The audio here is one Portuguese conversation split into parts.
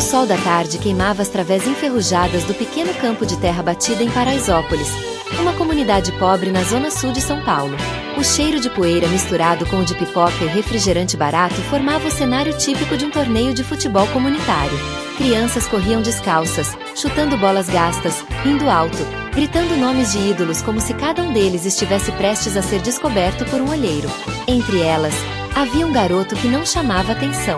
sol da tarde queimava as través enferrujadas do pequeno campo de terra batida em Paraisópolis, uma comunidade pobre na zona sul de São Paulo. O cheiro de poeira misturado com o de pipoca e refrigerante barato formava o cenário típico de um torneio de futebol comunitário. Crianças corriam descalças, chutando bolas gastas, rindo alto, gritando nomes de ídolos como se cada um deles estivesse prestes a ser descoberto por um olheiro. Entre elas, havia um garoto que não chamava atenção.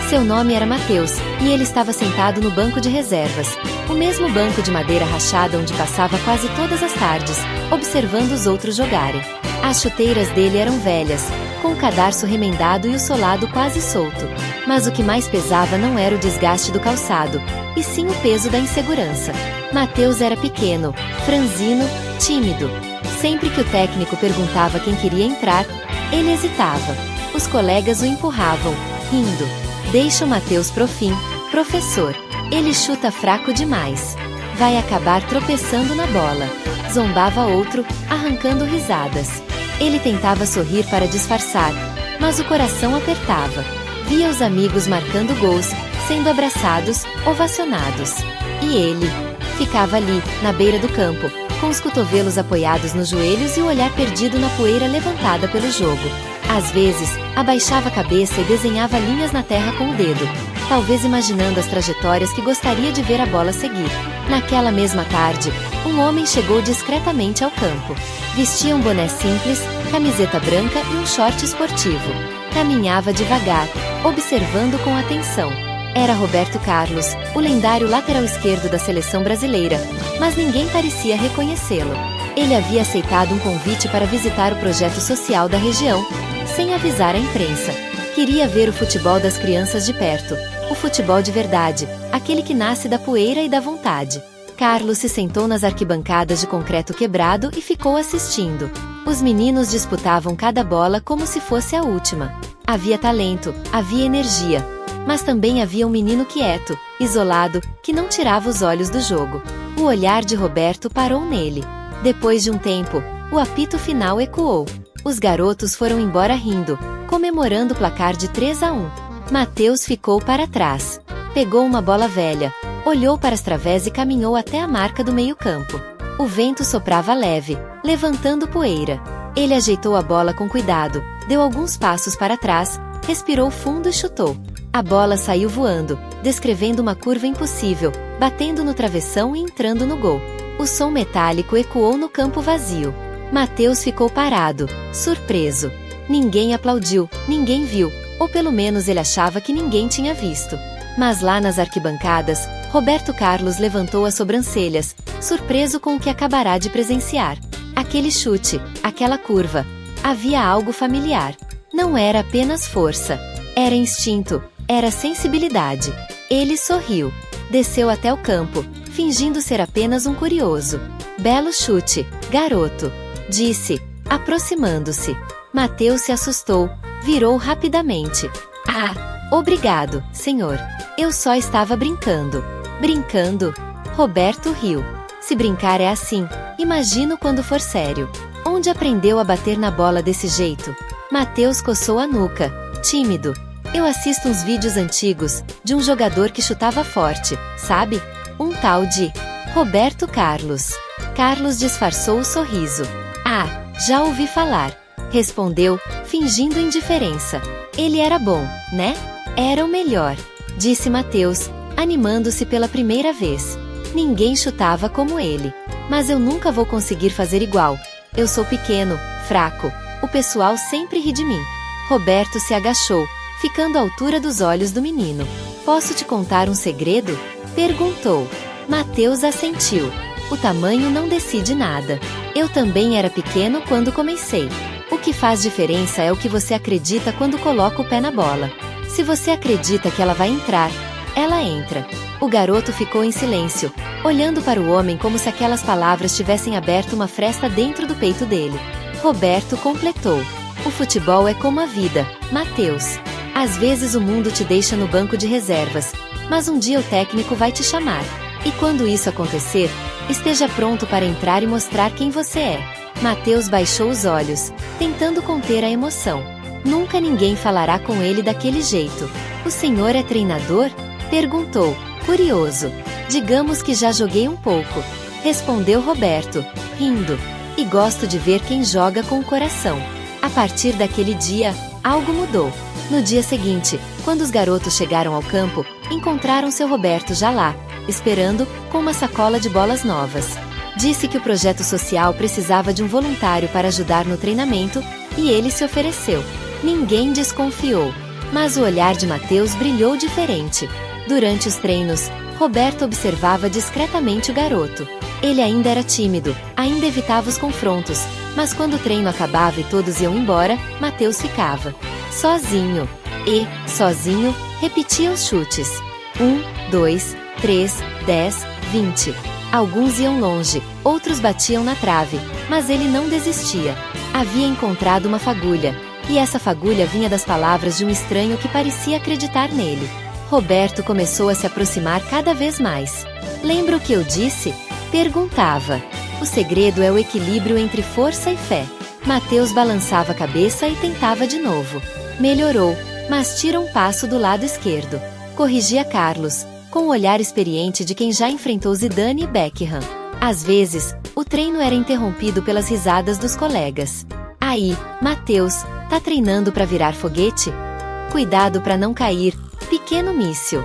Seu nome era Mateus, e ele estava sentado no banco de reservas, o mesmo banco de madeira rachada onde passava quase todas as tardes, observando os outros jogarem. As chuteiras dele eram velhas, com o cadarço remendado e o solado quase solto. Mas o que mais pesava não era o desgaste do calçado, e sim o peso da insegurança. Mateus era pequeno, franzino, tímido. Sempre que o técnico perguntava quem queria entrar, ele hesitava. Os colegas o empurravam, rindo. Deixa o Mateus pro fim, professor. Ele chuta fraco demais. Vai acabar tropeçando na bola. Zombava outro, arrancando risadas. Ele tentava sorrir para disfarçar, mas o coração apertava. Via os amigos marcando gols, sendo abraçados, ovacionados. E ele ficava ali, na beira do campo, com os cotovelos apoiados nos joelhos e o olhar perdido na poeira levantada pelo jogo. Às vezes, abaixava a cabeça e desenhava linhas na terra com o dedo, talvez imaginando as trajetórias que gostaria de ver a bola seguir. Naquela mesma tarde, um homem chegou discretamente ao campo. Vestia um boné simples, camiseta branca e um short esportivo. Caminhava devagar, observando com atenção. Era Roberto Carlos, o lendário lateral esquerdo da seleção brasileira, mas ninguém parecia reconhecê-lo. Ele havia aceitado um convite para visitar o projeto social da região, sem avisar a imprensa. Queria ver o futebol das crianças de perto, o futebol de verdade, aquele que nasce da poeira e da vontade. Carlos se sentou nas arquibancadas de concreto quebrado e ficou assistindo. Os meninos disputavam cada bola como se fosse a última. Havia talento, havia energia. Mas também havia um menino quieto, isolado, que não tirava os olhos do jogo. O olhar de Roberto parou nele. Depois de um tempo, o apito final ecoou. Os garotos foram embora rindo, comemorando o placar de 3-1. Mateus ficou para trás. Pegou uma bola velha, olhou para as través e caminhou até a marca do meio-campo. O vento soprava leve, levantando poeira. Ele ajeitou a bola com cuidado, deu alguns passos para trás, respirou fundo e chutou. A bola saiu voando, descrevendo uma curva impossível, batendo no travessão e entrando no gol. O som metálico ecoou no campo vazio. Mateus ficou parado, surpreso. Ninguém aplaudiu, ninguém viu, ou pelo menos ele achava que ninguém tinha visto. Mas lá nas arquibancadas, Roberto Carlos levantou as sobrancelhas, surpreso com o que acabará de presenciar. Aquele chute, aquela curva. Havia algo familiar. Não era apenas força. Era instinto, era sensibilidade. Ele sorriu. Desceu até o campo, fingindo ser apenas um curioso. Belo chute, garoto, disse, aproximando-se. Mateus se assustou, virou rapidamente. Ah, obrigado, senhor. Eu só estava brincando. Brincando? Roberto riu. Se brincar é assim, imagino quando for sério. Onde aprendeu a bater na bola desse jeito? Mateus coçou a nuca, tímido. Eu assisto uns vídeos antigos, de um jogador que chutava forte, sabe? Um tal de Roberto Carlos. Carlos disfarçou o sorriso. Ah, já ouvi falar. Respondeu, fingindo indiferença. Ele era bom, né? Era o melhor, disse Mateus, animando-se pela primeira vez. Ninguém chutava como ele. Mas eu nunca vou conseguir fazer igual. Eu sou pequeno, fraco. O pessoal sempre ri de mim. Roberto se agachou, ficando à altura dos olhos do menino. Posso te contar um segredo? Perguntou. Mateus assentiu. O tamanho não decide nada. Eu também era pequeno quando comecei. O que faz diferença é o que você acredita quando coloca o pé na bola. Se você acredita que ela vai entrar, ela entra. O garoto ficou em silêncio, olhando para o homem como se aquelas palavras tivessem aberto uma fresta dentro do peito dele. Roberto completou. O futebol é como a vida, Mateus. Às vezes o mundo te deixa no banco de reservas, mas um dia o técnico vai te chamar. E quando isso acontecer, esteja pronto para entrar e mostrar quem você é. Mateus baixou os olhos, tentando conter a emoção. Nunca ninguém falará com ele daquele jeito. O senhor é treinador? Perguntou, curioso. Digamos que já joguei um pouco. Respondeu Roberto, rindo. E gosto de ver quem joga com o coração. A partir daquele dia, algo mudou. No dia seguinte, quando os garotos chegaram ao campo, encontraram seu Roberto já lá, esperando, com uma sacola de bolas novas. Disse que o projeto social precisava de um voluntário para ajudar no treinamento, e ele se ofereceu. Ninguém desconfiou, mas o olhar de Mateus brilhou diferente. Durante os treinos, Roberto observava discretamente o garoto. Ele ainda era tímido, ainda evitava os confrontos, mas quando o treino acabava e todos iam embora, Mateus ficava sozinho. E, sozinho, repetia os chutes. 1, 2, 3, 10, 20. Alguns iam longe, outros batiam na trave, mas ele não desistia. Havia encontrado uma fagulha, e essa fagulha vinha das palavras de um estranho que parecia acreditar nele. Roberto começou a se aproximar cada vez mais. Lembra o que eu disse? Perguntava. O segredo é o equilíbrio entre força e fé. Mateus balançava a cabeça e tentava de novo. Melhorou, mas tira um passo do lado esquerdo. Corrigia Carlos, com o olhar experiente de quem já enfrentou Zidane e Beckham. Às vezes, o treino era interrompido pelas risadas dos colegas. Aí, Mateus, tá treinando para virar foguete? Cuidado para não cair, pequeno míssil.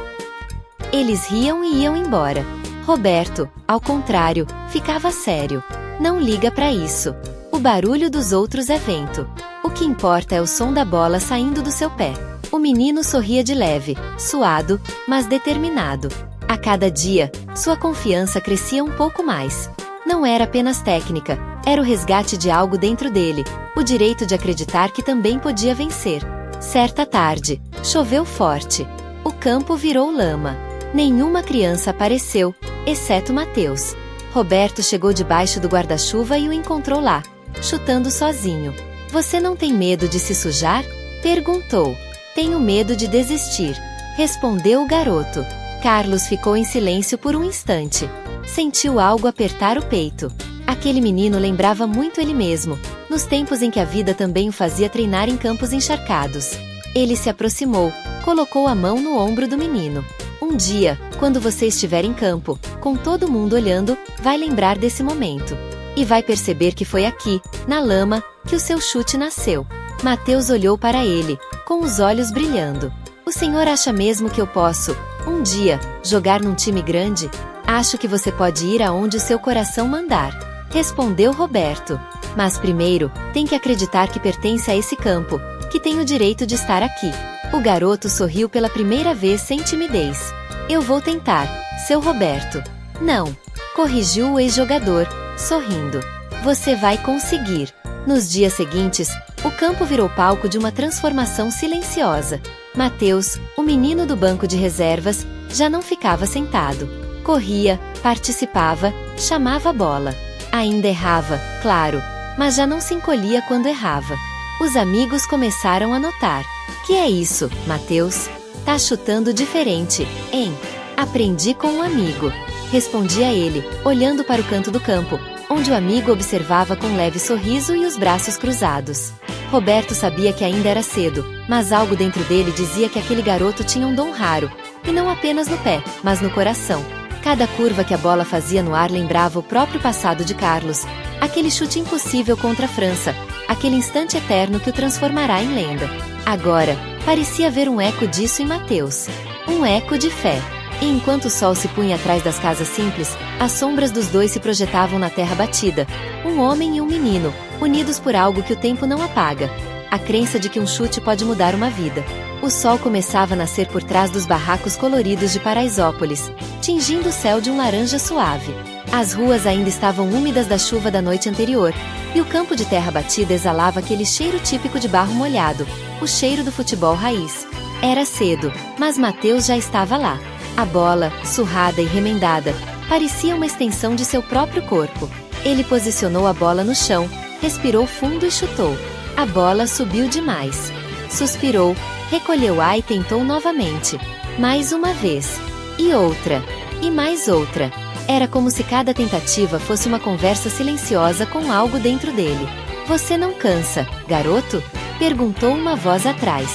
Eles riam e iam embora. Roberto, ao contrário, ficava sério. Não liga para isso. O barulho dos outros é vento. O que importa é o som da bola saindo do seu pé. O menino sorria de leve, suado, mas determinado. A cada dia, sua confiança crescia um pouco mais. Não era apenas técnica, era o resgate de algo dentro dele, o direito de acreditar que também podia vencer. Certa tarde, choveu forte. O campo virou lama. Nenhuma criança apareceu, exceto Mateus. Roberto chegou debaixo do guarda-chuva e o encontrou lá, chutando sozinho. Você não tem medo de se sujar? Perguntou. Tenho medo de desistir, respondeu o garoto. Carlos ficou em silêncio por um instante. Sentiu algo apertar o peito. Aquele menino lembrava muito ele mesmo, nos tempos em que a vida também o fazia treinar em campos encharcados. Ele se aproximou, colocou a mão no ombro do menino. Um dia, quando você estiver em campo, com todo mundo olhando, vai lembrar desse momento. E vai perceber que foi aqui, na lama, que o seu chute nasceu. Mateus olhou para ele, com os olhos brilhando. O senhor acha mesmo que eu posso, um dia, jogar num time grande? Acho que você pode ir aonde o seu coração mandar, respondeu Roberto. Mas primeiro, tem que acreditar que pertence a esse campo, que tem o direito de estar aqui. O garoto sorriu pela primeira vez sem timidez. Eu vou tentar, seu Roberto. Não, corrigiu o ex-jogador, sorrindo. Você vai conseguir. Nos dias seguintes, o campo virou palco de uma transformação silenciosa. Mateus, o menino do banco de reservas, já não ficava sentado. Corria, participava, chamava a bola. Ainda errava, claro, mas já não se encolhia quando errava. Os amigos começaram a notar. Que é isso, Mateus? Tá chutando diferente, hein? Aprendi com um amigo. Respondia ele, olhando para o canto do campo, onde o amigo observava com leve sorriso e os braços cruzados. Roberto sabia que ainda era cedo, mas algo dentro dele dizia que aquele garoto tinha um dom raro, e não apenas no pé, mas no coração. Cada curva que a bola fazia no ar lembrava o próprio passado de Carlos, aquele chute impossível contra a França, aquele instante eterno que o transformará em lenda. Agora, parecia haver um eco disso em Mateus. Um eco de fé. E enquanto o sol se punha atrás das casas simples, as sombras dos dois se projetavam na terra batida. Um homem e um menino, unidos por algo que o tempo não apaga. A crença de que um chute pode mudar uma vida. O sol começava a nascer por trás dos barracos coloridos de Paraisópolis, tingindo o céu de um laranja suave. As ruas ainda estavam úmidas da chuva da noite anterior, e o campo de terra batida exalava aquele cheiro típico de barro molhado, o cheiro do futebol raiz. Era cedo, mas Mateus já estava lá. A bola, surrada e remendada, parecia uma extensão de seu próprio corpo. Ele posicionou a bola no chão, respirou fundo e chutou. A bola subiu demais. Suspirou, recolheu ar e tentou novamente. Mais uma vez. E outra. E mais outra. Era como se cada tentativa fosse uma conversa silenciosa com algo dentro dele. Você não cansa, garoto? Perguntou uma voz atrás.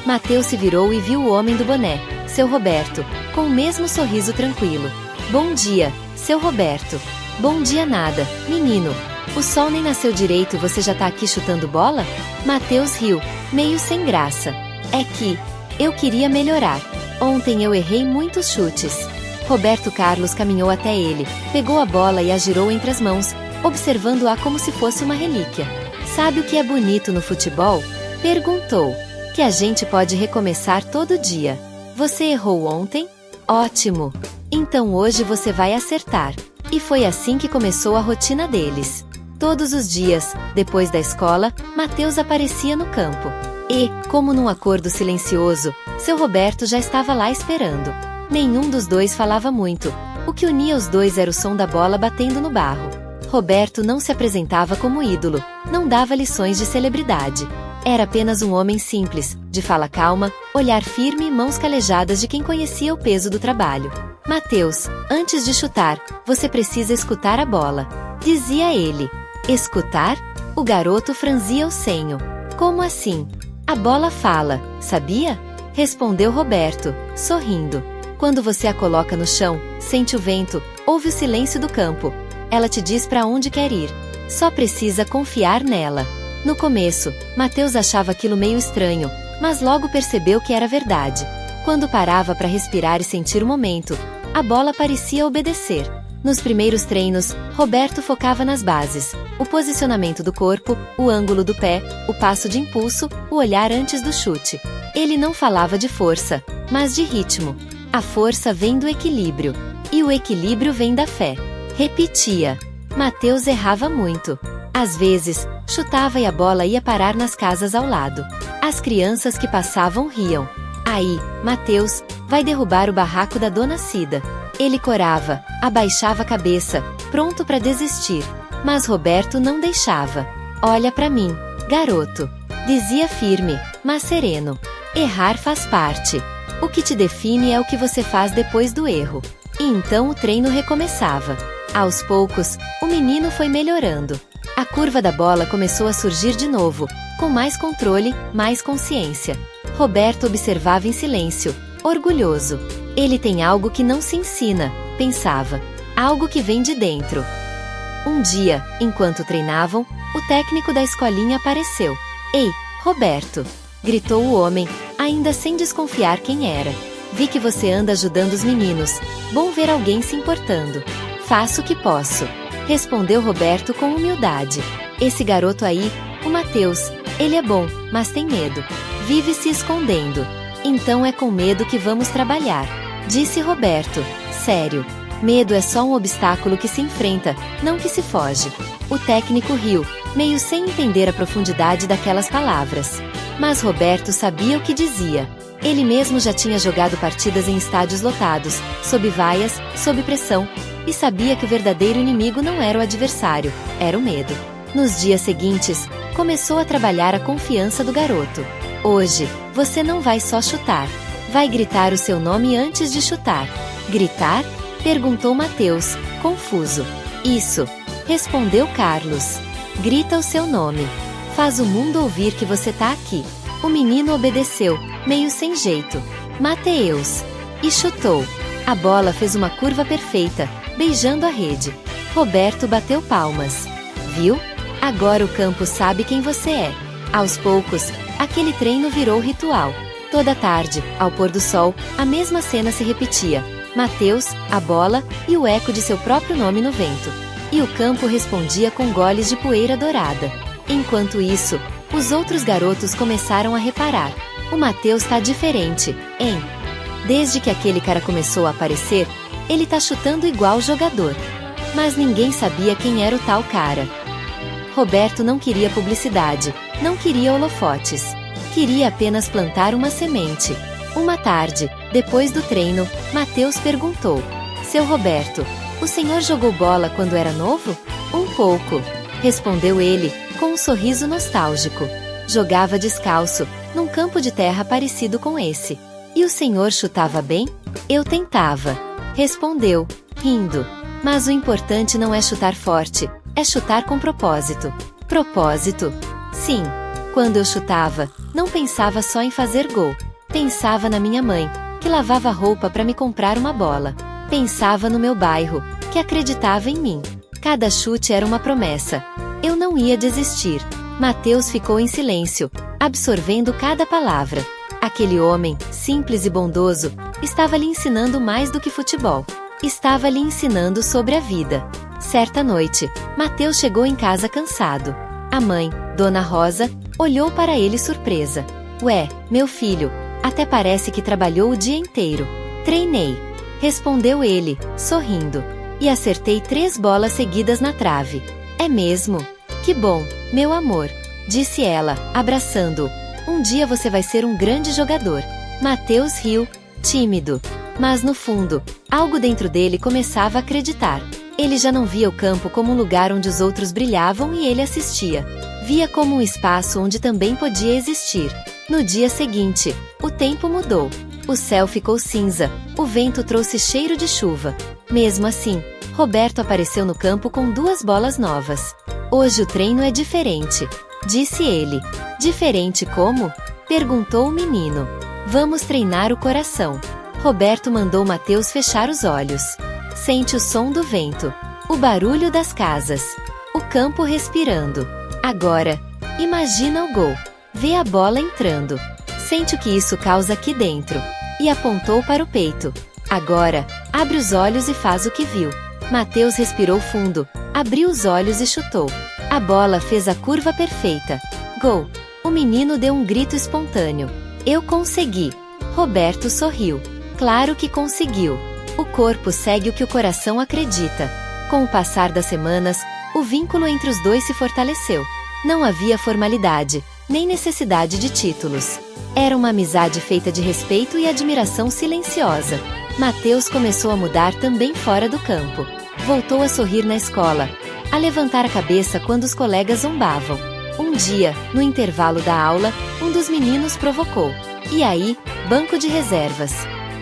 Mateus se virou e viu o homem do boné, seu Roberto, com o mesmo sorriso tranquilo. Bom dia, seu Roberto. Bom dia nada, menino. O sol nem nasceu direito e você já tá aqui chutando bola? Mateus riu, meio sem graça. É que eu queria melhorar. Ontem eu errei muitos chutes. Roberto Carlos caminhou até ele, pegou a bola e a girou entre as mãos, observando-a como se fosse uma relíquia. Sabe o que é bonito no futebol? Perguntou. Que a gente pode recomeçar todo dia. Você errou ontem? Ótimo! Então hoje você vai acertar. E foi assim que começou a rotina deles. Todos os dias, depois da escola, Mateus aparecia no campo. E, como num acordo silencioso, seu Roberto já estava lá esperando. Nenhum dos dois falava muito. O que unia os dois era o som da bola batendo no barro. Roberto não se apresentava como ídolo, não dava lições de celebridade. Era apenas um homem simples, de fala calma, olhar firme e mãos calejadas de quem conhecia o peso do trabalho. Mateus, antes de chutar, você precisa escutar a bola, dizia ele. Escutar? O garoto franzia o senho. Como assim? A bola fala, sabia? Respondeu Roberto, sorrindo. Quando você a coloca no chão, sente o vento, ouve o silêncio do campo. Ela te diz para onde quer ir. Só precisa confiar nela. No começo, Mateus achava aquilo meio estranho, mas logo percebeu que era verdade. Quando parava para respirar e sentir o momento, a bola parecia obedecer. Nos primeiros treinos, Roberto focava nas bases: o posicionamento do corpo, o ângulo do pé, o passo de impulso, o olhar antes do chute. Ele não falava de força, mas de ritmo. A força vem do equilíbrio, e o equilíbrio vem da fé. Repetia. Mateus errava muito. Às vezes, chutava e a bola ia parar nas casas ao lado. As crianças que passavam riam. Aí, Mateus, vai derrubar o barraco da dona Cida. Ele corava, abaixava a cabeça, pronto para desistir. Mas Roberto não deixava. Olha para mim, garoto. Dizia firme, mas sereno. Errar faz parte. O que te define é o que você faz depois do erro. E então o treino recomeçava. Aos poucos, o menino foi melhorando. A curva da bola começou a surgir de novo, com mais controle, mais consciência. Roberto observava em silêncio, orgulhoso. Ele tem algo que não se ensina, pensava. Algo que vem de dentro. Um dia, enquanto treinavam, o técnico da escolinha apareceu. Ei, Roberto! Gritou o homem, ainda sem desconfiar quem era. Vi que você anda ajudando os meninos. Bom ver alguém se importando. Faço o que posso. Respondeu Roberto com humildade. Esse garoto aí, o Mateus, ele é bom, mas tem medo. Vive se escondendo. Então é com medo que vamos trabalhar. Disse Roberto, sério. Medo é só um obstáculo que se enfrenta, não que se foge. O técnico riu, meio sem entender a profundidade daquelas palavras. Mas Roberto sabia o que dizia. Ele mesmo já tinha jogado partidas em estádios lotados, sob vaias, sob pressão, e sabia que o verdadeiro inimigo não era o adversário, era o medo. Nos dias seguintes, começou a trabalhar a confiança do garoto. Hoje, você não vai só chutar. Vai gritar o seu nome antes de chutar. Gritar? Perguntou Mateus, confuso. Isso, respondeu Carlos. Grita o seu nome. Faz o mundo ouvir que você tá aqui. O menino obedeceu, meio sem jeito. Mateus. E chutou. A bola fez uma curva perfeita, beijando a rede. Roberto bateu palmas. Viu? Agora o campo sabe quem você é. Aos poucos, aquele treino virou ritual. Toda tarde, ao pôr do sol, a mesma cena se repetia. Mateus, a bola, e o eco de seu próprio nome no vento. E o campo respondia com goles de poeira dourada. Enquanto isso, os outros garotos começaram a reparar. O Mateus tá diferente, hein? Desde que aquele cara começou a aparecer, ele tá chutando igual jogador. Mas ninguém sabia quem era o tal cara. Roberto não queria publicidade, não queria holofotes. Queria apenas plantar uma semente. Uma tarde, depois do treino, Mateus perguntou: Seu Roberto, o senhor jogou bola quando era novo? Um pouco, respondeu ele, com um sorriso nostálgico. Jogava descalço, num campo de terra parecido com esse. E o senhor chutava bem? Eu tentava, respondeu, rindo. Mas o importante não é chutar forte, é chutar com propósito. Propósito? Sim. Quando eu chutava, não pensava só em fazer gol. Pensava na minha mãe, que lavava roupa para me comprar uma bola. Pensava no meu bairro, que acreditava em mim. Cada chute era uma promessa. Eu não ia desistir. Mateus ficou em silêncio, absorvendo cada palavra. Aquele homem, simples e bondoso, estava lhe ensinando mais do que futebol. Estava lhe ensinando sobre a vida. Certa noite, Mateus chegou em casa cansado. A mãe, Dona Rosa, olhou para ele surpresa. Ué, meu filho, até parece que trabalhou o dia inteiro. Treinei, respondeu ele, sorrindo. E acertei 3 bolas seguidas na trave. É mesmo? Que bom, meu amor, disse ela, abraçando-o. Um dia você vai ser um grande jogador. Mateus riu, tímido. Mas no fundo, algo dentro dele começava a acreditar. Ele já não via o campo como um lugar onde os outros brilhavam e ele assistia. Via como um espaço onde também podia existir. No dia seguinte, o tempo mudou. O céu ficou cinza, o vento trouxe cheiro de chuva. Mesmo assim, Roberto apareceu no campo com 2 bolas novas. Hoje o treino é diferente, disse ele. Diferente como? Perguntou o menino. Vamos treinar o coração. Roberto mandou Mateus fechar os olhos. Sente o som do vento, o barulho das casas, o campo respirando. Agora, imagina o gol. Vê a bola entrando. Sente o que isso causa aqui dentro. E apontou para o peito. Agora, abre os olhos e faz o que viu. Mateus respirou fundo, abriu os olhos e chutou. A bola fez a curva perfeita. Gol! O menino deu um grito espontâneo. Eu consegui! Roberto sorriu. Claro que conseguiu. O corpo segue o que o coração acredita. Com o passar das semanas, o vínculo entre os dois se fortaleceu. Não havia formalidade, nem necessidade de títulos. Era uma amizade feita de respeito e admiração silenciosa. Mateus começou a mudar também fora do campo. Voltou a sorrir na escola, a levantar a cabeça quando os colegas zombavam. Um dia, no intervalo da aula, um dos meninos provocou. E aí, banco de reservas.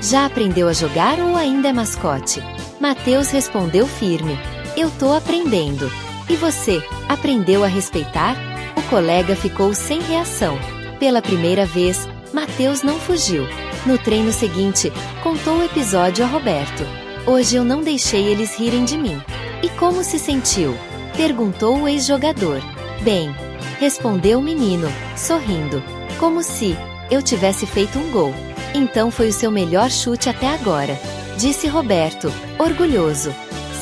Já aprendeu a jogar ou ainda é mascote? Mateus respondeu firme. Eu tô aprendendo. E você, aprendeu a respeitar? O colega ficou sem reação. Pela primeira vez, Mateus não fugiu. No treino seguinte, contou o episódio a Roberto. Hoje eu não deixei eles rirem de mim. E como se sentiu? Perguntou o ex-jogador. Bem, respondeu o menino, sorrindo. Como se eu tivesse feito um gol. Então foi o seu melhor chute até agora, disse Roberto, orgulhoso.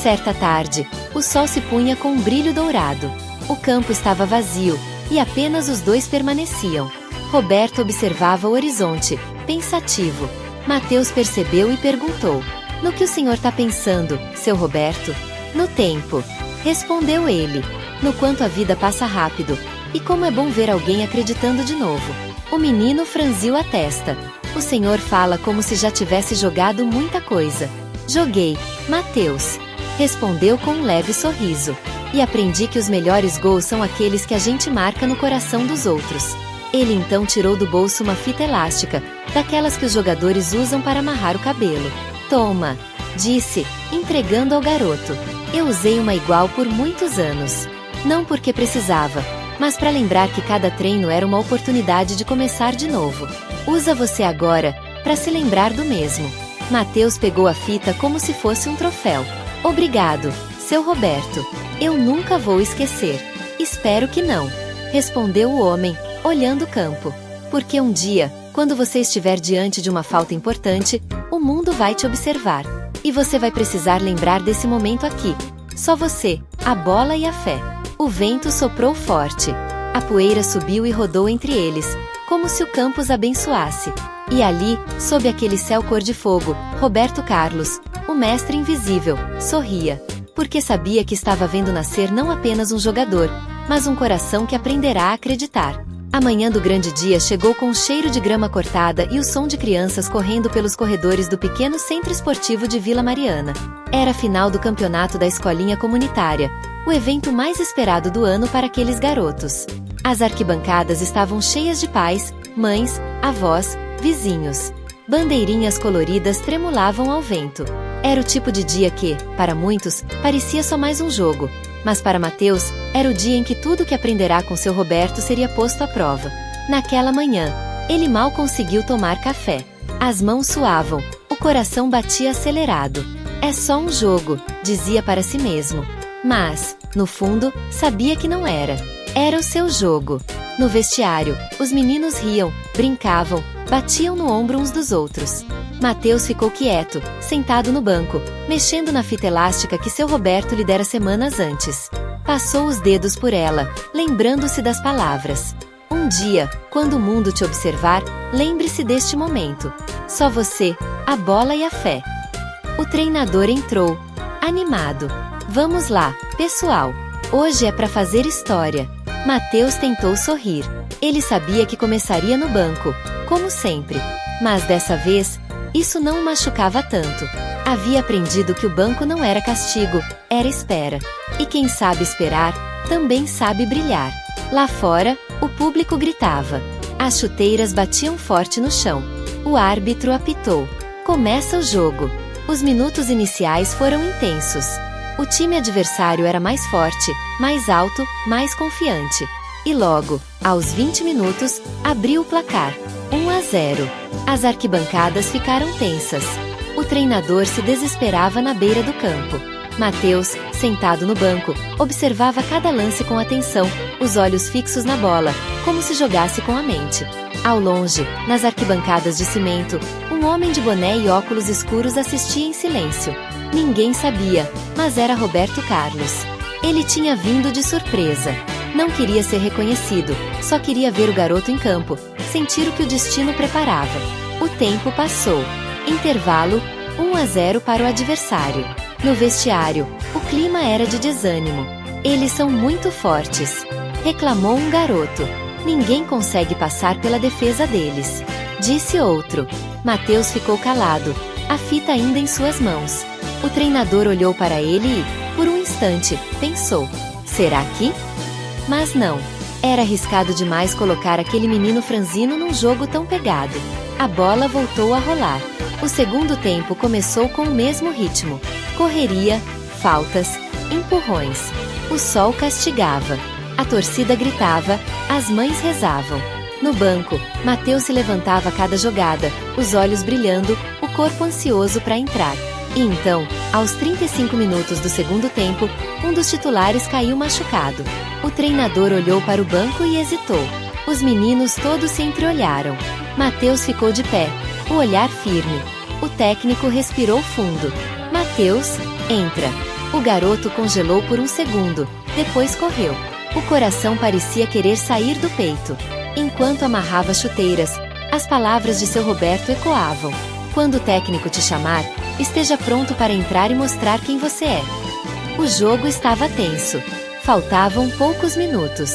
Certa tarde, o sol se punha com um brilho dourado. O campo estava vazio, e apenas os dois permaneciam. Roberto observava o horizonte, pensativo. Mateus percebeu e perguntou. No que o senhor tá pensando, seu Roberto? No tempo. Respondeu ele. No quanto a vida passa rápido. E como é bom ver alguém acreditando de novo. O menino franziu a testa. O senhor fala como se já tivesse jogado muita coisa. Joguei, Mateus. Respondeu com um leve sorriso. E aprendi que os melhores gols são aqueles que a gente marca no coração dos outros. Ele então tirou do bolso uma fita elástica, daquelas que os jogadores usam para amarrar o cabelo. Toma, disse, entregando ao garoto. Eu usei uma igual por muitos anos. Não porque precisava, mas para lembrar que cada treino era uma oportunidade de começar de novo. Usa você agora, para se lembrar do mesmo. Mateus pegou a fita como se fosse um troféu. Obrigado, seu Roberto. Eu nunca vou esquecer. Espero que não. Respondeu o homem, olhando o campo. Porque um dia, quando você estiver diante de uma falta importante, o mundo vai te observar. E você vai precisar lembrar desse momento aqui. Só você, a bola e a fé. O vento soprou forte. A poeira subiu e rodou entre eles, como se o campo os abençoasse. E ali, sob aquele céu cor de fogo, Roberto Carlos, o mestre invisível, sorria. Porque sabia que estava vendo nascer não apenas um jogador, mas um coração que aprenderá a acreditar. A manhã do grande dia chegou com um cheiro de grama cortada e o som de crianças correndo pelos corredores do pequeno centro esportivo de Vila Mariana. Era a final do campeonato da escolinha comunitária, o evento mais esperado do ano para aqueles garotos. As arquibancadas estavam cheias de pais, mães, avós, vizinhos. Bandeirinhas coloridas tremulavam ao vento. Era o tipo de dia que, para muitos, parecia só mais um jogo. Mas para Mateus, era o dia em que tudo que aprenderá com seu Roberto seria posto à prova. Naquela manhã, ele mal conseguiu tomar café. As mãos suavam, o coração batia acelerado. É só um jogo, dizia para si mesmo. Mas, no fundo, sabia que não era. Era o seu jogo. No vestiário, os meninos riam, brincavam, batiam no ombro uns dos outros. Mateus ficou quieto, sentado no banco, mexendo na fita elástica que seu Roberto lhe dera semanas antes. Passou os dedos por ela, lembrando-se das palavras. Um dia, quando o mundo te observar, lembre-se deste momento. Só você, a bola e a fé. O treinador entrou, animado. Vamos lá, pessoal. Hoje é para fazer história. Mateus tentou sorrir. Ele sabia que começaria no banco, como sempre. Mas dessa vez, isso não o machucava tanto. Havia aprendido que o banco não era castigo, era espera. E quem sabe esperar, também sabe brilhar. Lá fora, o público gritava. As chuteiras batiam forte no chão. O árbitro apitou. Começa o jogo. Os minutos iniciais foram intensos. O time adversário era mais forte, mais alto, mais confiante. E logo, aos 20 minutos, abriu o placar. 1-0. As arquibancadas ficaram tensas. O treinador se desesperava na beira do campo. Mateus, sentado no banco, observava cada lance com atenção, os olhos fixos na bola, como se jogasse com a mente. Ao longe, nas arquibancadas de cimento, um homem de boné e óculos escuros assistia em silêncio. Ninguém sabia, mas era Roberto Carlos. Ele tinha vindo de surpresa. Não queria ser reconhecido, só queria ver o garoto em campo, sentir o que o destino preparava. O tempo passou. Intervalo, 1-0 para o adversário. No vestiário, o clima era de desânimo. Eles são muito fortes, reclamou um garoto. Ninguém consegue passar pela defesa deles, disse outro. Mateus ficou calado, a fita ainda em suas mãos. O treinador olhou para ele e, por um instante, pensou: será que? Mas não. Era arriscado demais colocar aquele menino franzino num jogo tão pegado. A bola voltou a rolar. O segundo tempo começou com o mesmo ritmo. Correria, faltas, empurrões. O sol castigava. A torcida gritava, as mães rezavam. No banco, Mateus se levantava a cada jogada, os olhos brilhando, o corpo ansioso para entrar. E então, aos 35 minutos do segundo tempo, um dos titulares caiu machucado. O treinador olhou para o banco e hesitou. Os meninos todos se entreolharam. Mateus ficou de pé, o olhar firme. O técnico respirou fundo. Mateus, entra. O garoto congelou por um segundo, depois correu. O coração parecia querer sair do peito. Enquanto amarrava chuteiras, as palavras de seu Roberto ecoavam. Quando o técnico te chamar, esteja pronto para entrar e mostrar quem você é. O jogo estava tenso. Faltavam poucos minutos.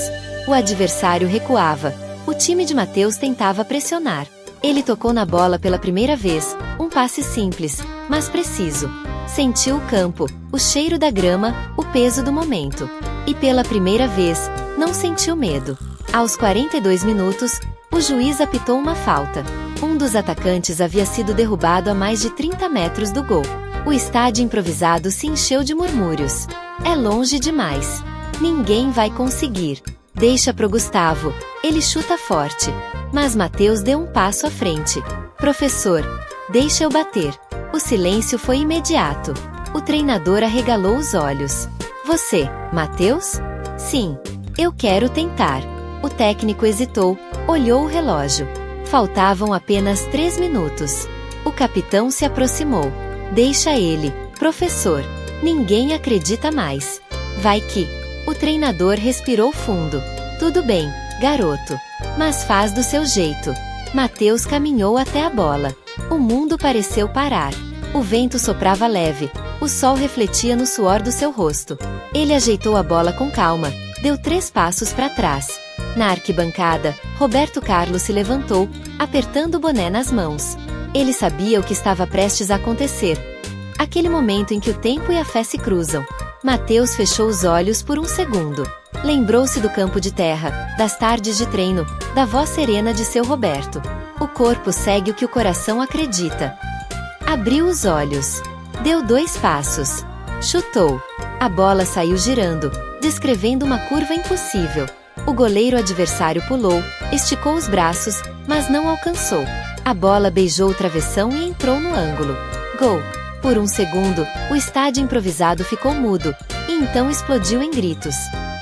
O adversário recuava. O time de Mateus tentava pressionar. Ele tocou na bola pela primeira vez, um passe simples, mas preciso. Sentiu o campo, o cheiro da grama, o peso do momento. E pela primeira vez, não sentiu medo. Aos 42 minutos, o juiz apitou uma falta. Um dos atacantes havia sido derrubado a mais de 30 metros do gol. O estádio improvisado se encheu de murmúrios. É longe demais. Ninguém vai conseguir. Deixa pro Gustavo, ele chuta forte. Mas Mateus deu um passo à frente. Professor, deixa eu bater. O silêncio foi imediato. O treinador arregalou os olhos. Você, Mateus? Sim, eu quero tentar. O técnico hesitou, olhou o relógio. Faltavam apenas 3 minutos. O capitão se aproximou. Deixa ele, professor. Ninguém acredita mais. Vai que... O treinador respirou fundo. Tudo bem, garoto. Mas faz do seu jeito. Mateus caminhou até a bola. O mundo pareceu parar. O vento soprava leve. O sol refletia no suor do seu rosto. Ele ajeitou a bola com calma. Deu 3 passos para trás. Na arquibancada, Roberto Carlos se levantou, apertando o boné nas mãos. Ele sabia o que estava prestes a acontecer. Aquele momento em que o tempo e a fé se cruzam. Mateus fechou os olhos por um segundo. Lembrou-se do campo de terra, das tardes de treino, da voz serena de seu Roberto. O corpo segue o que o coração acredita. Abriu os olhos. Deu 2 passos. Chutou. A bola saiu girando, descrevendo uma curva impossível. O goleiro adversário pulou, esticou os braços, mas não alcançou. A bola beijou o travessão e entrou no ângulo. Gol! Por um segundo, o estádio improvisado ficou mudo, e então explodiu em gritos.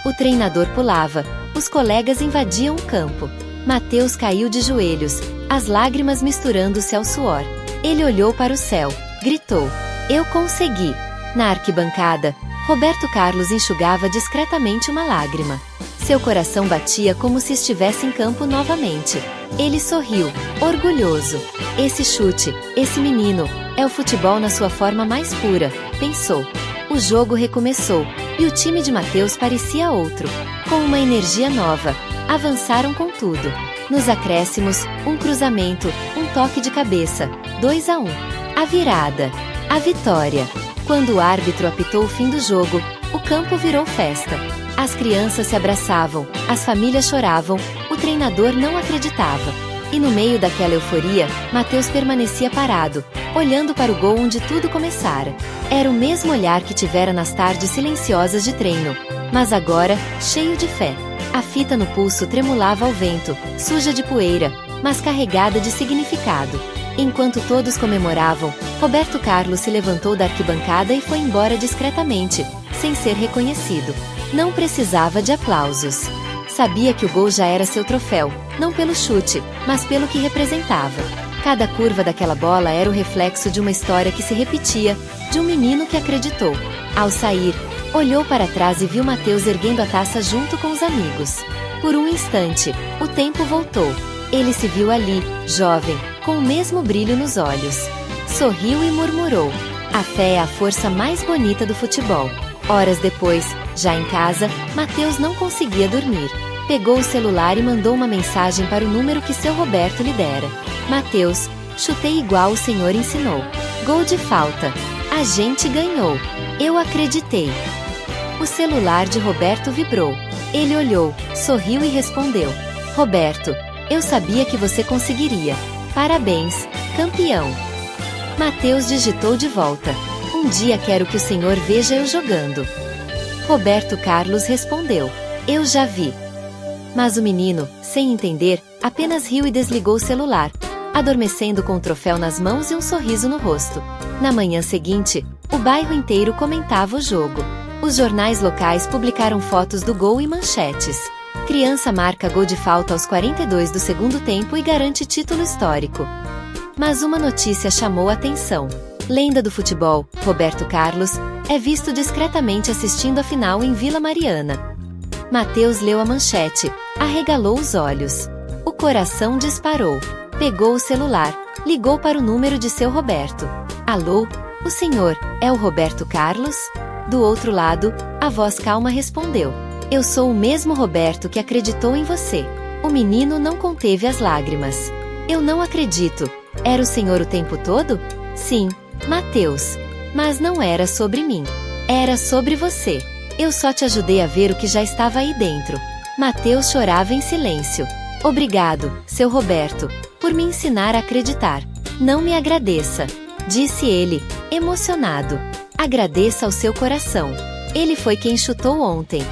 O treinador pulava, os colegas invadiam o campo. Matheus caiu de joelhos, as lágrimas misturando-se ao suor. Ele olhou para o céu, gritou: "Eu consegui!" Na arquibancada, Roberto Carlos enxugava discretamente uma lágrima. Seu coração batia como se estivesse em campo novamente. Ele sorriu, orgulhoso. Esse chute, esse menino, é o futebol na sua forma mais pura, pensou. O jogo recomeçou, e o time de Matheus parecia outro. Com uma energia nova, avançaram com tudo. Nos acréscimos, um cruzamento, um toque de cabeça, 2-1. A virada. A vitória. Quando o árbitro apitou o fim do jogo, o campo virou festa. As crianças se abraçavam, as famílias choravam, o treinador não acreditava. E no meio daquela euforia, Matheus permanecia parado, olhando para o gol onde tudo começara. Era o mesmo olhar que tivera nas tardes silenciosas de treino, mas agora, cheio de fé. A fita no pulso tremulava ao vento, suja de poeira, mas carregada de significado. Enquanto todos comemoravam, Roberto Carlos se levantou da arquibancada e foi embora discretamente, sem ser reconhecido. Não precisava de aplausos. Sabia que o gol já era seu troféu, não pelo chute, mas pelo que representava. Cada curva daquela bola era o reflexo de uma história que se repetia, de um menino que acreditou. Ao sair, olhou para trás e viu Matheus erguendo a taça junto com os amigos. Por um instante, o tempo voltou. Ele se viu ali, jovem, com o mesmo brilho nos olhos. Sorriu e murmurou: "A fé é a força mais bonita do futebol." Horas depois, já em casa, Matheus não conseguia dormir. Pegou o celular e mandou uma mensagem para o número que seu Roberto lhe dera. "Matheus, chutei igual o senhor ensinou. Gol de falta. A gente ganhou. Eu acreditei." O celular de Roberto vibrou. Ele olhou, sorriu e respondeu: "Roberto, eu sabia que você conseguiria. Parabéns, campeão." Matheus digitou de volta: "Um dia quero que o senhor veja eu jogando." Roberto Carlos respondeu: "Eu já vi." Mas o menino, sem entender, apenas riu e desligou o celular, adormecendo com o troféu nas mãos e um sorriso no rosto. Na manhã seguinte, o bairro inteiro comentava o jogo. Os jornais locais publicaram fotos do gol e manchetes. Criança marca gol de falta aos 42 do segundo tempo e garante título histórico. Mas uma notícia chamou a atenção. Lenda do futebol, Roberto Carlos, é visto discretamente assistindo a final em Vila Mariana. Matheus leu a manchete, arregalou os olhos. O coração disparou. Pegou o celular, ligou para o número de seu Roberto. "Alô? O senhor, é o Roberto Carlos?" Do outro lado, a voz calma respondeu: "Eu sou o mesmo Roberto que acreditou em você." O menino não conteve as lágrimas. "Eu não acredito. Era o senhor o tempo todo?" "Sim, Matheus. Mas não era sobre mim. Era sobre você. Eu só te ajudei a ver o que já estava aí dentro." Matheus chorava em silêncio. "Obrigado, seu Roberto, por me ensinar a acreditar." "Não me agradeça," disse ele, emocionado. "Agradeça ao seu coração. Ele foi quem chutou ontem."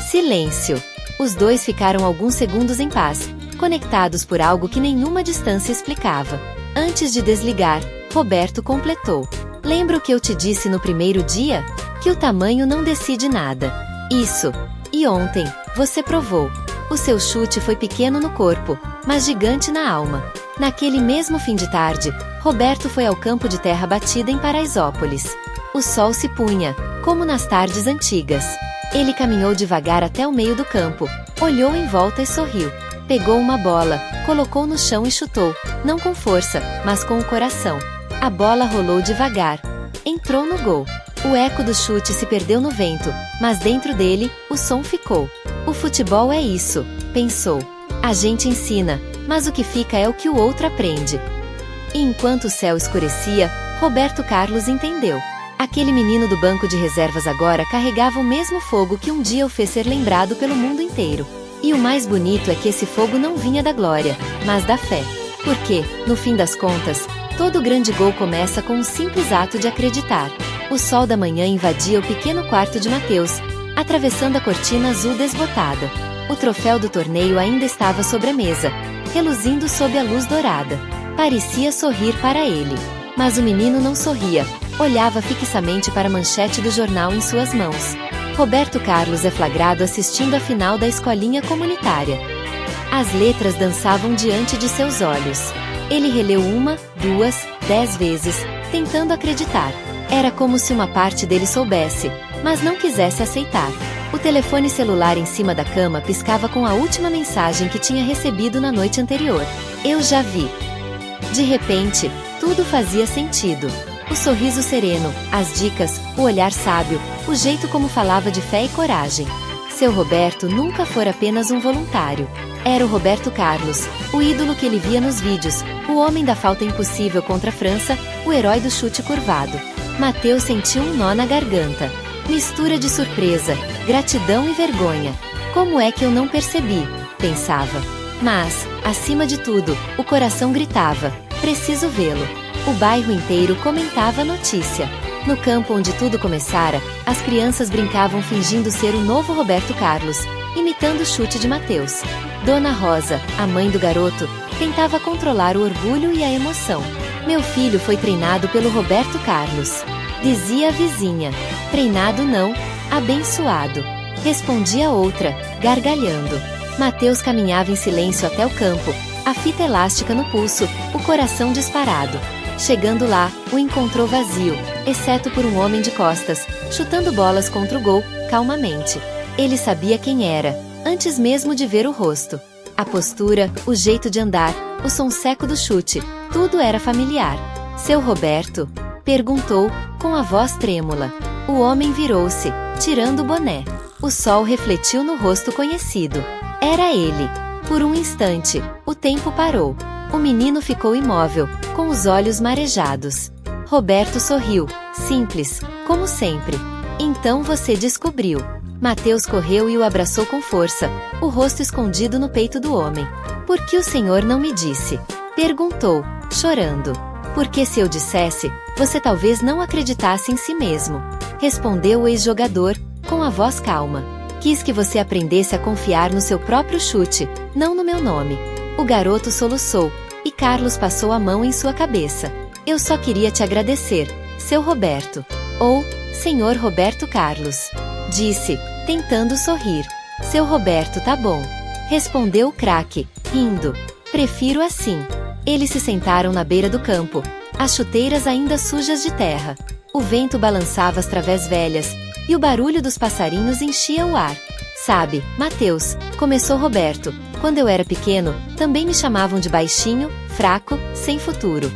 Silêncio. Os dois ficaram alguns segundos em paz, conectados por algo que nenhuma distância explicava. Antes de desligar, Roberto completou: "Lembra o que eu te disse no primeiro dia? Que o tamanho não decide nada. Isso. E ontem, você provou. O seu chute foi pequeno no corpo, mas gigante na alma." Naquele mesmo fim de tarde, Roberto foi ao campo de terra batida em Paraisópolis. O sol se punha, como nas tardes antigas. Ele caminhou devagar até o meio do campo, olhou em volta e sorriu. Pegou uma bola, colocou no chão e chutou, não com força, mas com o coração. A bola rolou devagar. Entrou no gol. O eco do chute se perdeu no vento, mas dentro dele, o som ficou. "O futebol é isso," pensou. "A gente ensina, mas o que fica é o que o outro aprende." E enquanto o céu escurecia, Roberto Carlos entendeu. Aquele menino do banco de reservas agora carregava o mesmo fogo que um dia o fez ser lembrado pelo mundo inteiro. E o mais bonito é que esse fogo não vinha da glória, mas da fé. Porque, no fim das contas, todo grande gol começa com um simples ato de acreditar. O sol da manhã invadia o pequeno quarto de Matheus, atravessando a cortina azul desbotada. O troféu do torneio ainda estava sobre a mesa, reluzindo sob a luz dourada. Parecia sorrir para ele. Mas o menino não sorria, olhava fixamente para a manchete do jornal em suas mãos. Roberto Carlos é flagrado assistindo a final da escolinha comunitária. As letras dançavam diante de seus olhos. Ele releu 1, 2, 10 vezes, tentando acreditar. Era como se uma parte dele soubesse, mas não quisesse aceitar. O telefone celular em cima da cama piscava com a última mensagem que tinha recebido na noite anterior. Eu já vi. De repente, tudo fazia sentido. O sorriso sereno, as dicas, o olhar sábio, o jeito como falava de fé e coragem. Seu Roberto nunca fora apenas um voluntário. Era o Roberto Carlos, o ídolo que ele via nos vídeos, o homem da falta impossível contra a França, o herói do chute curvado. Mateus sentiu um nó na garganta. Mistura de surpresa, gratidão e vergonha. Como é que eu não percebi? Pensava. Mas, acima de tudo, o coração gritava: preciso vê-lo. O bairro inteiro comentava a notícia. No campo onde tudo começara, as crianças brincavam fingindo ser o novo Roberto Carlos, imitando o chute de Mateus. Dona Rosa, a mãe do garoto, tentava controlar o orgulho e a emoção. Meu filho foi treinado pelo Roberto Carlos, dizia a vizinha. Treinado não, abençoado, respondia outra, gargalhando. Mateus caminhava em silêncio até o campo, a fita elástica no pulso, o coração disparado. Chegando lá, o encontrou vazio, exceto por um homem de costas, chutando bolas contra o gol, calmamente. Ele sabia quem era, antes mesmo de ver o rosto. A postura, o jeito de andar, o som seco do chute, tudo era familiar. Seu Roberto? Perguntou, com a voz trêmula. O homem virou-se, tirando o boné. O sol refletiu no rosto conhecido. Era ele. Por um instante, o tempo parou. O menino ficou imóvel, com os olhos marejados. Roberto sorriu, simples, como sempre. Então você descobriu. Mateus correu e o abraçou com força, o rosto escondido no peito do homem. Por que o senhor não me disse? Perguntou, chorando. Porque se eu dissesse, você talvez não acreditasse em si mesmo. Respondeu o ex-jogador, com a voz calma. Quis que você aprendesse a confiar no seu próprio chute, não no meu nome. O garoto soluçou, e Carlos passou a mão em sua cabeça. Eu só queria te agradecer, seu Roberto. Ou, senhor Roberto Carlos. Disse, tentando sorrir. Seu Roberto tá bom. Respondeu o craque, rindo. Prefiro assim. Eles se sentaram na beira do campo, as chuteiras ainda sujas de terra. O vento balançava as través velhas, e o barulho dos passarinhos enchia o ar. Sabe, Mateus, começou Roberto, quando eu era pequeno, também me chamavam de baixinho, fraco, sem futuro.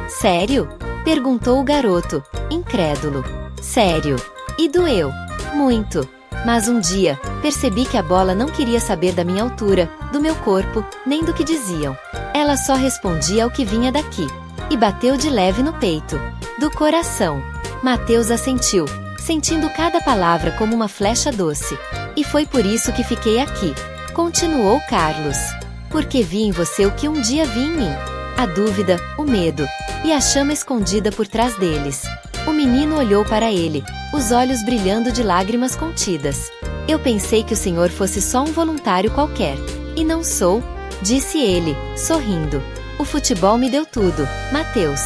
Sério? Perguntou o garoto, incrédulo. Sério. E doeu. Muito. Mas um dia, percebi que a bola não queria saber da minha altura, do meu corpo, nem do que diziam. Ela só respondia ao que vinha daqui. E bateu de leve no peito. Do coração. Mateus assentiu, sentindo cada palavra como uma flecha doce. E foi por isso que fiquei aqui. Continuou Carlos. Porque vi em você o que um dia vi em mim. A dúvida, o medo. E a chama escondida por trás deles. O menino olhou para ele, os olhos brilhando de lágrimas contidas. Eu pensei que o senhor fosse só um voluntário qualquer. E não sou, disse ele, sorrindo. O futebol me deu tudo, Mateus.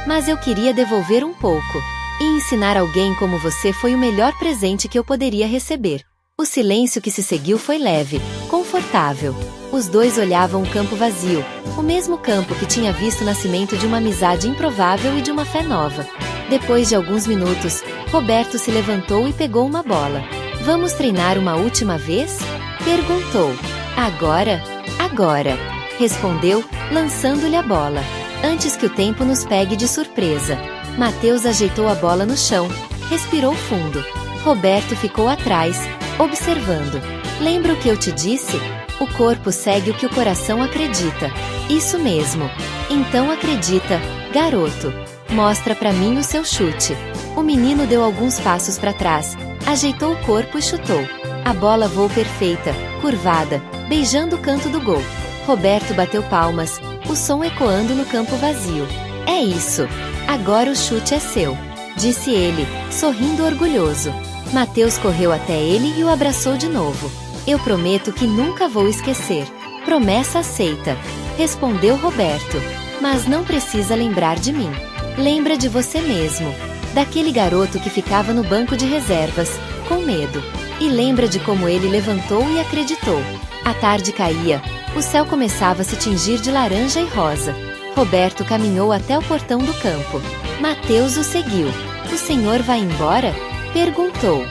Mas eu queria devolver um pouco. E ensinar alguém como você foi o melhor presente que eu poderia receber. O silêncio que se seguiu foi leve, confortável. Os dois olhavam o campo vazio, o mesmo campo que tinha visto o nascimento de uma amizade improvável e de uma fé nova. Depois de alguns minutos, Roberto se levantou e pegou uma bola. Vamos treinar uma última vez? Perguntou. Agora? Agora, respondeu, lançando-lhe a bola. Antes que o tempo nos pegue de surpresa. Mateus ajeitou a bola no chão, respirou fundo. Roberto ficou atrás, observando. Lembra o que eu te disse? O corpo segue o que o coração acredita. Isso mesmo. Então acredita, garoto. Mostra pra mim o seu chute. O menino deu alguns passos para trás, ajeitou o corpo e chutou. A bola voou perfeita, curvada, beijando o canto do gol. Roberto bateu palmas, o som ecoando no campo vazio. É isso. Agora o chute é seu, disse ele, sorrindo orgulhoso. Mateus correu até ele e o abraçou de novo. Eu prometo que nunca vou esquecer. Promessa aceita, respondeu Roberto. Mas não precisa lembrar de mim. Lembra de você mesmo. Daquele garoto que ficava no banco de reservas, com medo. E lembra de como ele levantou e acreditou. A tarde caía. O céu começava a se tingir de laranja e rosa. Roberto caminhou até o portão do campo. Mateus o seguiu. "O senhor vai embora?" perguntou.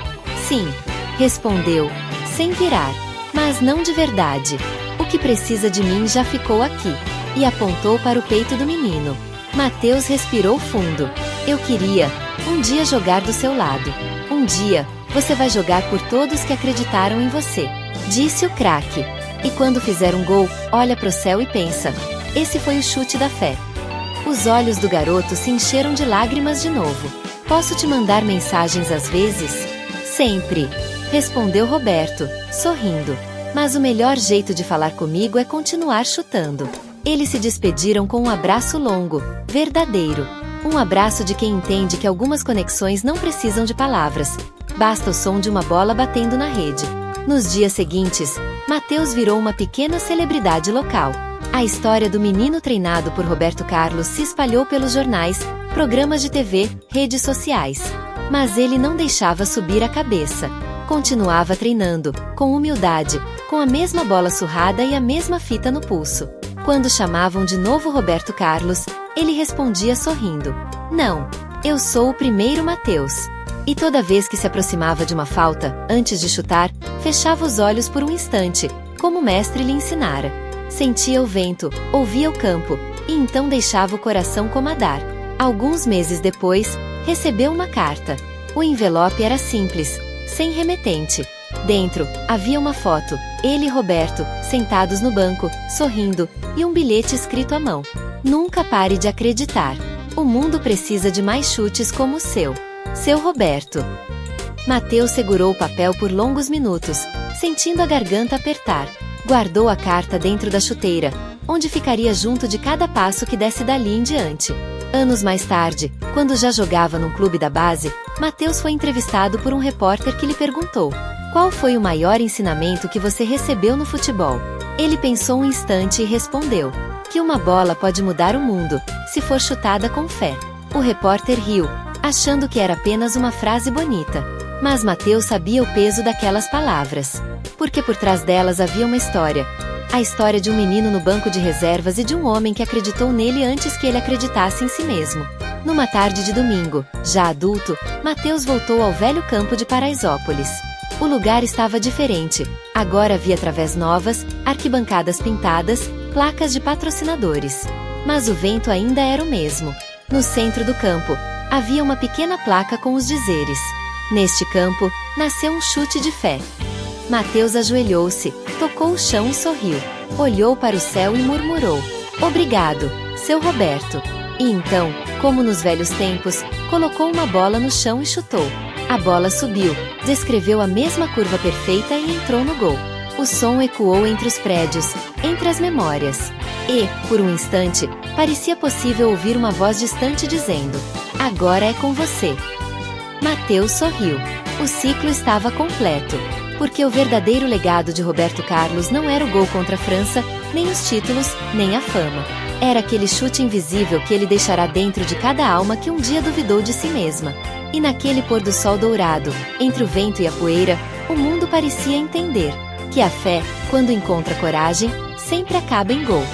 "Sim", respondeu, sem virar. "Mas não de verdade. O que precisa de mim já ficou aqui." E apontou para o peito do menino. Mateus respirou fundo. "Eu queria, um dia jogar do seu lado. Um dia, você vai jogar por todos que acreditaram em você", disse o craque. "E quando fizer um gol, olha pro céu e pensa: esse foi o chute da fé." Os olhos do garoto se encheram de lágrimas de novo. "Posso te mandar mensagens às vezes?" "Sempre", respondeu Roberto, sorrindo. "Mas o melhor jeito de falar comigo é continuar chutando." Eles se despediram com um abraço longo, verdadeiro. Um abraço de quem entende que algumas conexões não precisam de palavras. Basta o som de uma bola batendo na rede. Nos dias seguintes, Mateus virou uma pequena celebridade local. A história do menino treinado por Roberto Carlos se espalhou pelos jornais, programas de TV, redes sociais. Mas ele não deixava subir a cabeça. Continuava treinando, com humildade, com a mesma bola surrada e a mesma fita no pulso. Quando chamavam de novo Roberto Carlos, ele respondia sorrindo: "Não, eu sou o primeiro Mateus." E toda vez que se aproximava de uma falta, antes de chutar, fechava os olhos por um instante, como o mestre lhe ensinara. Sentia o vento, ouvia o campo, e então deixava o coração comandar. Alguns meses depois, recebeu uma carta. O envelope era simples, sem remetente. Dentro, havia uma foto, ele e Roberto, sentados no banco, sorrindo, e um bilhete escrito à mão: "Nunca pare de acreditar. O mundo precisa de mais chutes como o seu. Seu Roberto." Mateus segurou o papel por longos minutos, sentindo a garganta apertar. Guardou a carta dentro da chuteira, onde ficaria junto de cada passo que desse dali em diante. Anos mais tarde, quando já jogava num clube da base, Mateus foi entrevistado por um repórter que lhe perguntou: "Qual foi o maior ensinamento que você recebeu no futebol?" Ele pensou um instante e respondeu: "Que uma bola pode mudar o mundo, se for chutada com fé." O repórter riu, achando que era apenas uma frase bonita. Mas Mateus sabia o peso daquelas palavras. Porque por trás delas havia uma história. A história de um menino no banco de reservas e de um homem que acreditou nele antes que ele acreditasse em si mesmo. Numa tarde de domingo, já adulto, Mateus voltou ao velho campo de Paraisópolis. O lugar estava diferente. Agora havia través novas, arquibancadas pintadas, placas de patrocinadores. Mas o vento ainda era o mesmo. No centro do campo, havia uma pequena placa com os dizeres: "Neste campo, nasceu um chute de fé." Mateus ajoelhou-se, tocou o chão e sorriu. Olhou para o céu e murmurou: "Obrigado, seu Roberto." E então, como nos velhos tempos, colocou uma bola no chão e chutou. A bola subiu, descreveu a mesma curva perfeita e entrou no gol. O som ecoou entre os prédios, entre as memórias. E, por um instante, parecia possível ouvir uma voz distante dizendo: "Agora é com você." Mateus sorriu. O ciclo estava completo. Porque o verdadeiro legado de Roberto Carlos não era o gol contra a França, nem os títulos, nem a fama. Era aquele chute invisível que ele deixará dentro de cada alma que um dia duvidou de si mesma. E naquele pôr do sol dourado, entre o vento e a poeira, o mundo parecia entender que a fé, quando encontra coragem, sempre acaba em gol.